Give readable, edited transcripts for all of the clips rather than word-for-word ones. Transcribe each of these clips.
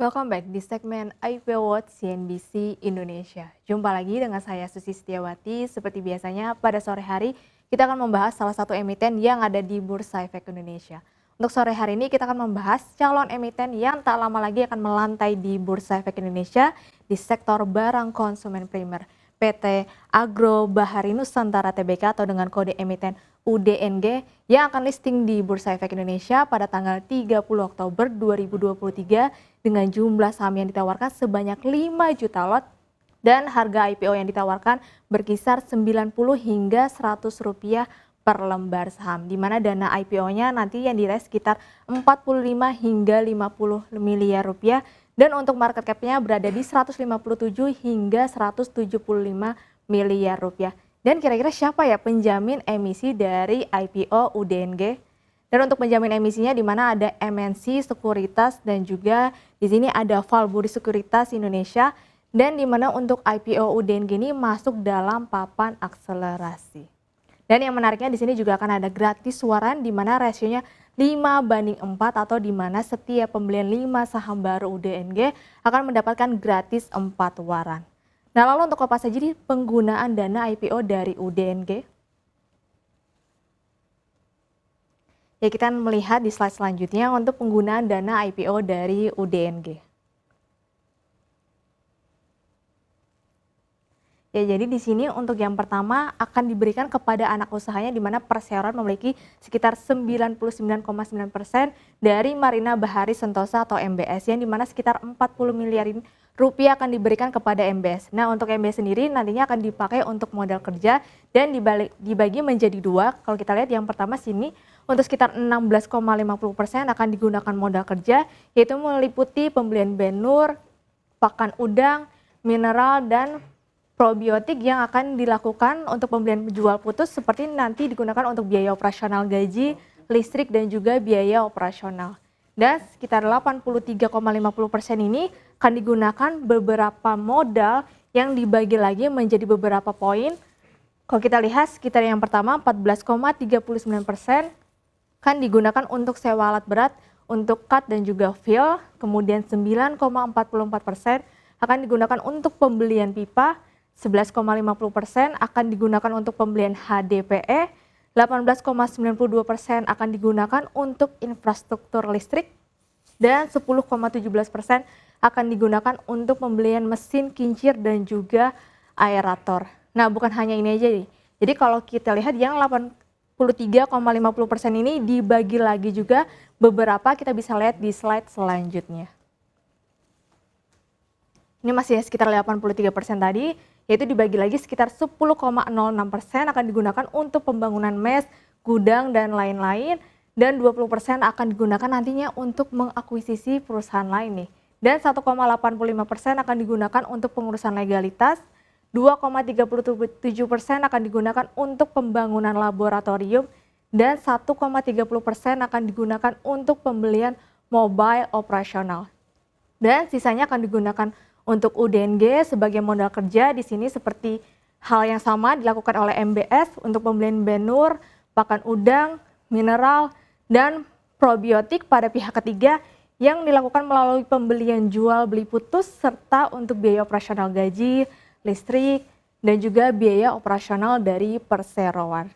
Welcome back di segmen IPO Watch CNBC Indonesia. Jumpa lagi dengan saya Susi Setiawati. Seperti biasanya pada sore hari kita akan membahas salah satu emiten yang ada di Bursa Efek Indonesia. Untuk sore hari ini kita akan membahas calon emiten yang tak lama lagi akan melantai di Bursa Efek Indonesia di sektor barang konsumen primer. PT Agro Bahari Nusantara Tbk atau dengan kode emiten UDNG yang akan listing di Bursa Efek Indonesia pada tanggal 30 Oktober 2023 dengan jumlah saham yang ditawarkan sebanyak 5 juta lot dan harga IPO yang ditawarkan berkisar 90 hingga 100 rupiah per lembar saham, di mana dana IPO-nya nanti yang diraih sekitar 45 hingga 50 miliar rupiah dan untuk market cap-nya berada di 157 hingga 175 miliar rupiah. Dan kira-kira siapa ya penjamin emisi dari IPO UDNG? Dan untuk penjamin emisinya di mana ada MNC Sekuritas dan juga di sini ada Valburi Sekuritas Indonesia dan di mana untuk IPO UDNG ini masuk dalam papan akselerasi. Dan yang menariknya di sini juga akan ada gratis waran di mana rasionya 5:4 atau di mana setiap pembelian 5 saham baru UDNG akan mendapatkan gratis 4 waran. Nah, lalu untuk apa saja nih penggunaan dana IPO dari UDNG? Ya, kita melihat di slide selanjutnya untuk penggunaan dana IPO dari UDNG. Ya, jadi di sini untuk yang pertama akan diberikan kepada anak usahanya di mana perseroan memiliki sekitar 99,9% dari Marina Bahari Sentosa atau MBS yang di mana sekitar 40 miliar rupiah akan diberikan kepada MBS. Nah, untuk MBS sendiri nantinya akan dipakai untuk modal kerja dan dibagi menjadi dua. Kalau kita lihat yang pertama sini untuk sekitar 16,50% akan digunakan modal kerja yaitu meliputi pembelian benur, pakan udang, mineral dan probiotik yang akan dilakukan untuk pembelian jual putus seperti nanti digunakan untuk biaya operasional gaji, listrik dan juga biaya operasional. Dan sekitar 83,50% ini akan digunakan beberapa modal yang dibagi lagi menjadi beberapa poin. Kalau kita lihat sekitar yang pertama 14,39% akan digunakan untuk sewa alat berat, untuk cut dan juga fill. Kemudian 9,44% akan digunakan untuk pembelian pipa. 11,50% akan digunakan untuk pembelian HDPE, 18,92% akan digunakan untuk infrastruktur listrik, dan 10,17% akan digunakan untuk pembelian mesin kincir dan juga aerator. Nah, bukan hanya ini aja nih. Jadi kalau kita lihat yang 83,50% ini dibagi lagi juga beberapa, kita bisa lihat di slide selanjutnya. Ini masih sekitar 83% tadi, yaitu dibagi lagi sekitar 10,06% akan digunakan untuk pembangunan mes, gudang, dan lain-lain. Dan 20% akan digunakan nantinya untuk mengakuisisi perusahaan lain nih. Dan 1,85% akan digunakan untuk pengurusan legalitas, 2,37% akan digunakan untuk pembangunan laboratorium, dan 1,30% akan digunakan untuk pembelian mobile operasional. Dan sisanya akan digunakan untuk UDNG sebagai modal kerja. Di sini seperti hal yang sama dilakukan oleh MBS untuk pembelian benur, pakan udang, mineral, dan probiotik pada pihak ketiga yang dilakukan melalui pembelian jual beli putus serta untuk biaya operasional gaji, listrik, dan juga biaya operasional dari perseroan.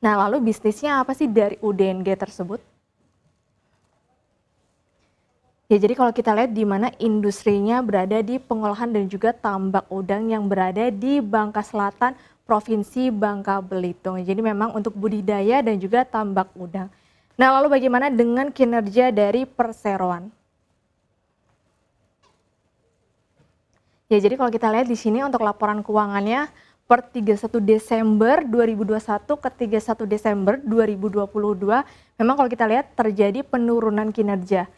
Nah, lalu bisnisnya apa sih dari UDNG tersebut? Ya, jadi kalau kita lihat di mana industrinya berada di pengolahan dan juga tambak udang yang berada di Bangka Selatan, Provinsi Bangka Belitung. Jadi memang untuk budidaya dan juga tambak udang. Nah, lalu bagaimana dengan kinerja dari perseroan? Ya, jadi kalau kita lihat di sini untuk laporan keuangannya per 31 Desember 2021 ke 31 Desember 2022, memang kalau kita lihat terjadi penurunan kinerja.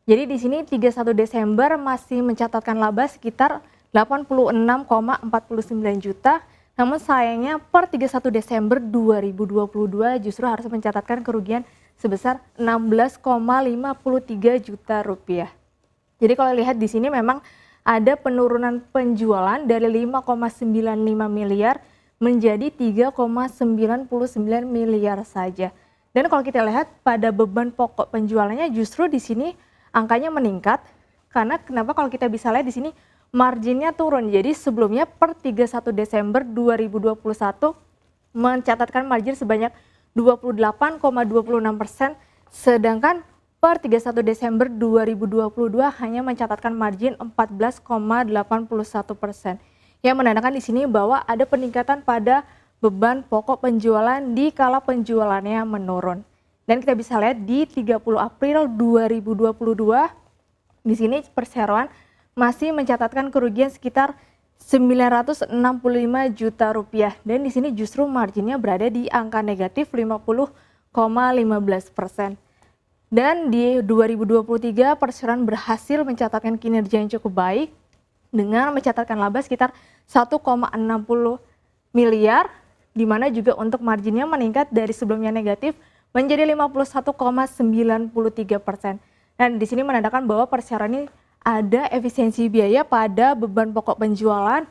Jadi di sini 31 Desember masih mencatatkan laba sekitar 86,49 juta. Namun sayangnya per 31 Desember 2022 justru harus mencatatkan kerugian sebesar 16,53 juta rupiah. Jadi kalau lihat di sini memang ada penurunan penjualan dari 5,95 miliar menjadi 3,99 miliar saja. Dan kalau kita lihat pada beban pokok penjualannya justru di sini angkanya meningkat Karena kenapa kalau kita bisa lihat di sini marginnya turun. Jadi sebelumnya per 31 Desember 2021 mencatatkan margin sebanyak 28,26%, sedangkan per 31 Desember 2022 hanya mencatatkan margin 14,81%. Yang menandakan di sini bahwa ada peningkatan pada beban pokok penjualan di kala penjualannya menurun. Dan kita bisa lihat di 30 April 2022 di sini perseroan masih mencatatkan kerugian sekitar 965 juta rupiah dan di sini justru marginnya berada di angka negatif 50,15%. Dan di 2023 perseroan berhasil mencatatkan kinerja yang cukup baik dengan mencatatkan laba sekitar 1,60 miliar, di mana juga untuk marginnya meningkat dari sebelumnya negatif menjadi 51,93%. Dan di sini menandakan bahwa perseroan ini ada efisiensi biaya pada beban pokok penjualan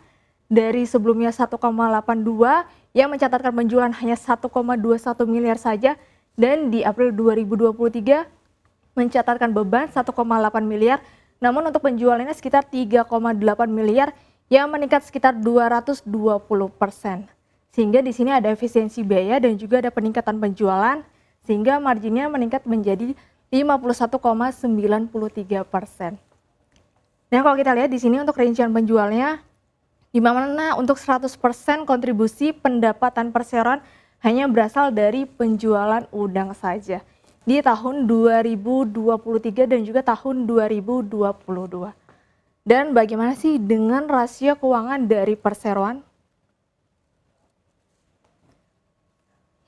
dari sebelumnya 1,82 yang mencatatkan penjualan hanya 1,21 miliar saja, dan di April 2023 mencatatkan beban 1,8 miliar, namun untuk penjualannya sekitar 3,8 miliar yang meningkat sekitar 220%. Sehingga di sini ada efisiensi biaya dan juga ada peningkatan penjualan sehingga marginnya meningkat menjadi 51,93%. Dan kalau kita lihat di sini untuk rincian penjualnya, di mana untuk 100% kontribusi pendapatan perseroan hanya berasal dari penjualan udang saja di tahun 2023 dan juga tahun 2022. Dan bagaimana sih dengan rasio keuangan dari perseroan?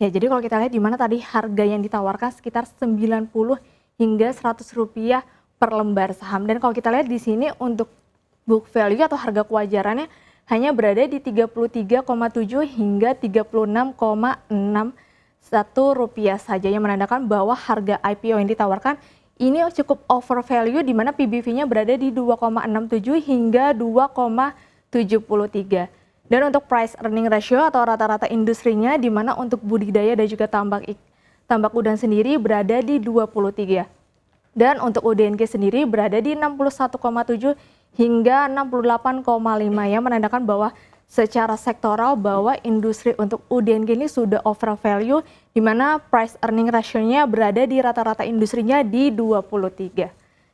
Ya, jadi kalau kita lihat di mana tadi harga yang ditawarkan sekitar 90 hingga 100 rupiah per lembar saham. Dan kalau kita lihat di sini untuk book value atau harga kewajarannya hanya berada di 33,7 hingga 36,61 rupiah saja, yang menandakan bahwa harga IPO yang ditawarkan ini cukup over value, di mana PBV-nya berada di 2,67 hingga 2,73. Dan untuk price earning ratio atau rata-rata industrinya, di mana untuk budidaya dan juga tambak udang sendiri berada di 23. Dan untuk UDNG sendiri berada di 61,7 hingga 68,5, yang menandakan bahwa secara sektoral bahwa industri untuk UDNG ini sudah over value, di mana price earning ratio-nya berada di rata-rata industrinya di 23.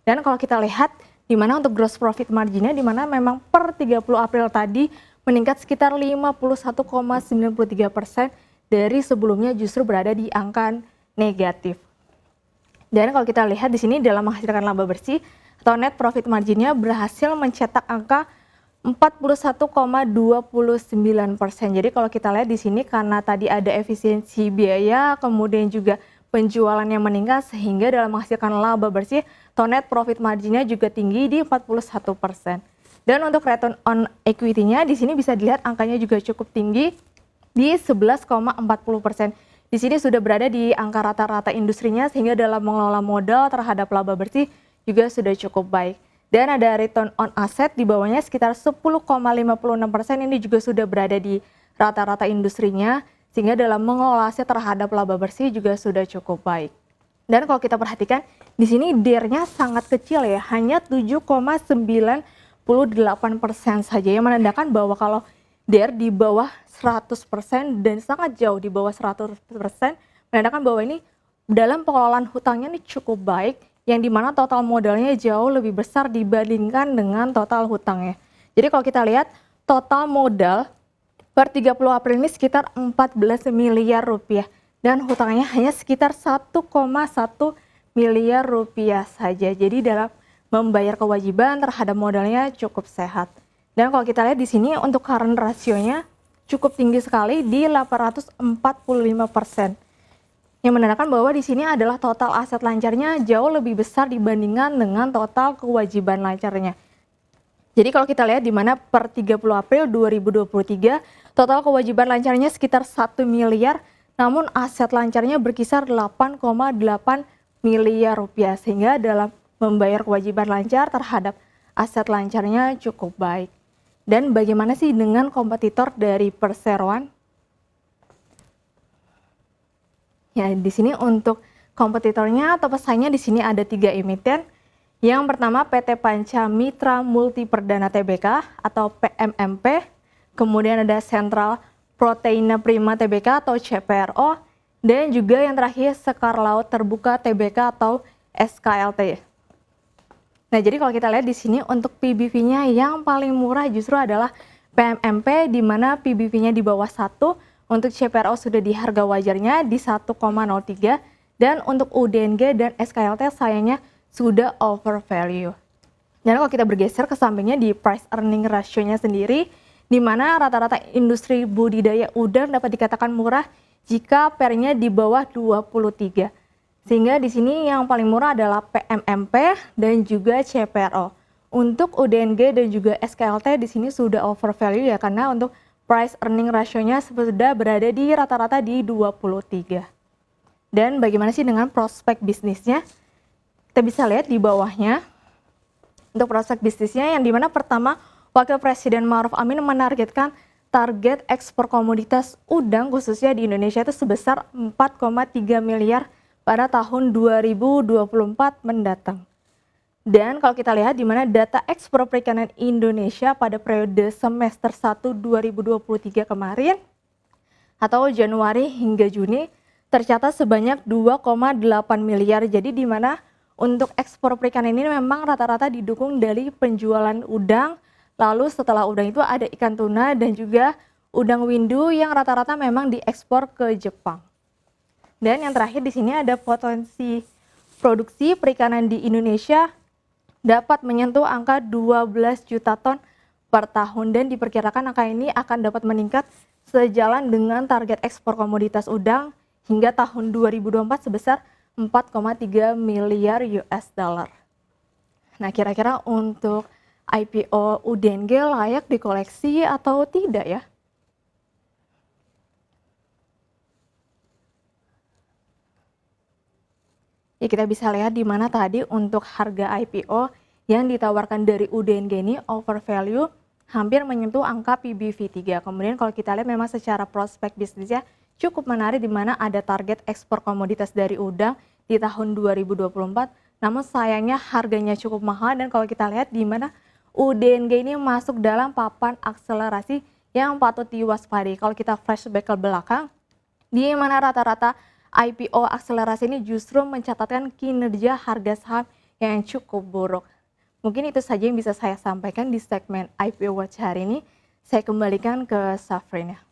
Dan kalau kita lihat di mana untuk gross profit marginnya, di mana memang per 30 April tadi meningkat sekitar 51,93% dari sebelumnya justru berada di angka negatif. Dan kalau kita lihat di sini dalam menghasilkan laba bersih atau net profit marginnya berhasil mencetak angka 41,29%. Jadi kalau kita lihat di sini karena tadi ada efisiensi biaya, kemudian juga penjualan yang meningkat sehingga dalam menghasilkan laba bersih atau net profit marginnya juga tinggi di 41%. Dan untuk return on equity-nya di sini bisa dilihat angkanya juga cukup tinggi di 11,40%. Di sini sudah berada di angka rata-rata industrinya sehingga dalam mengelola modal terhadap laba bersih juga sudah cukup baik. Dan ada return on asset di bawahnya sekitar 10,56%, ini juga sudah berada di rata-rata industrinya sehingga dalam mengelola aset terhadap laba bersih juga sudah cukup baik. Dan kalau kita perhatikan di sini DER-nya sangat kecil ya, hanya 7,98% saja, yang menandakan bahwa kalau DER di bawah 100% dan sangat jauh di bawah 100%, menandakan bahwa ini dalam pengelolaan hutangnya ini cukup baik, yang dimana total modalnya jauh lebih besar dibandingkan dengan total hutangnya. Jadi kalau kita lihat total modal per 30 April ini sekitar 14 miliar rupiah dan hutangnya hanya sekitar 1,1 miliar rupiah saja. Jadi dalam membayar kewajiban terhadap modalnya cukup sehat. Dan kalau kita lihat di sini untuk current rasionya cukup tinggi sekali di 845%. Yang menandakan bahwa di sini adalah total aset lancarnya jauh lebih besar dibandingkan dengan total kewajiban lancarnya. Jadi kalau kita lihat di mana per 30 April 2023 total kewajiban lancarnya sekitar 1 miliar, namun aset lancarnya berkisar 8,8 miliar rupiah, sehingga dalam membayar kewajiban lancar terhadap aset lancarnya cukup baik. Dan bagaimana sih dengan kompetitor dari perseroan? Ya, di sini untuk kompetitornya atau pesaingnya di sini ada 3 emiten. Yang pertama PT Panca Mitra Multi Perdana Tbk atau PMMP, kemudian ada Sentral Proteina Prima Tbk atau CPRO, dan juga yang terakhir Sekar Laut Terbuka Tbk atau SKLT. Nah, jadi kalau kita lihat di sini untuk PBV-nya yang paling murah justru adalah PMMP, di mana PBV-nya di bawah 1, untuk CPRO sudah di harga wajarnya di 1,03, dan untuk UDNG dan SKLT sayangnya sudah over value. Dan kalau kita bergeser ke sampingnya di price earning ratio-nya sendiri, di mana rata-rata industri budidaya udang dapat dikatakan murah jika PER-nya di bawah 23. Sehingga di sini yang paling murah adalah PMMP dan juga CPRO. Untuk UDNG dan juga SKLT di sini sudah over value ya, karena untuk price earning ratio-nya sudah berada di rata-rata di 23. Dan bagaimana sih dengan prospek bisnisnya? Kita bisa lihat di bawahnya untuk prospek bisnisnya, yang dimana pertama Wakil Presiden Ma'ruf Amin menargetkan target ekspor komoditas udang khususnya di Indonesia itu sebesar 4,3 miliar pada tahun 2024 mendatang. Dan kalau kita lihat di mana data ekspor perikanan Indonesia pada periode semester 1 2023 kemarin atau Januari hingga Juni tercatat sebanyak 2,8 miliar. Jadi di mana untuk ekspor perikanan ini memang rata-rata didukung dari penjualan udang, lalu setelah udang itu ada ikan tuna dan juga udang windu yang rata-rata memang diekspor ke Jepang. Dan yang terakhir di sini ada potensi produksi perikanan di Indonesia dapat menyentuh angka 12 juta ton per tahun, dan diperkirakan angka ini akan dapat meningkat sejalan dengan target ekspor komoditas udang hingga tahun 2024 sebesar 4,3 miliar US dollar. Nah, kira-kira untuk IPO UDNG layak dikoleksi atau tidak ya? Ya, kita bisa lihat di mana tadi untuk harga IPO yang ditawarkan dari UDNG ini over value hampir menyentuh angka PBV 3. Kemudian kalau kita lihat memang secara prospek bisnisnya cukup menarik, di mana ada target ekspor komoditas dari udang di tahun 2024. Namun sayangnya harganya cukup mahal, dan kalau kita lihat di mana UDNG ini masuk dalam papan akselerasi yang patut diwaspadai. Kalau kita flashback ke belakang, di mana rata-rata IPO akselerasi ini justru mencatatkan kinerja harga saham yang cukup buruk. Mungkin itu saja yang bisa saya sampaikan di segmen IPO Watch hari ini. Saya kembalikan ke Safrina.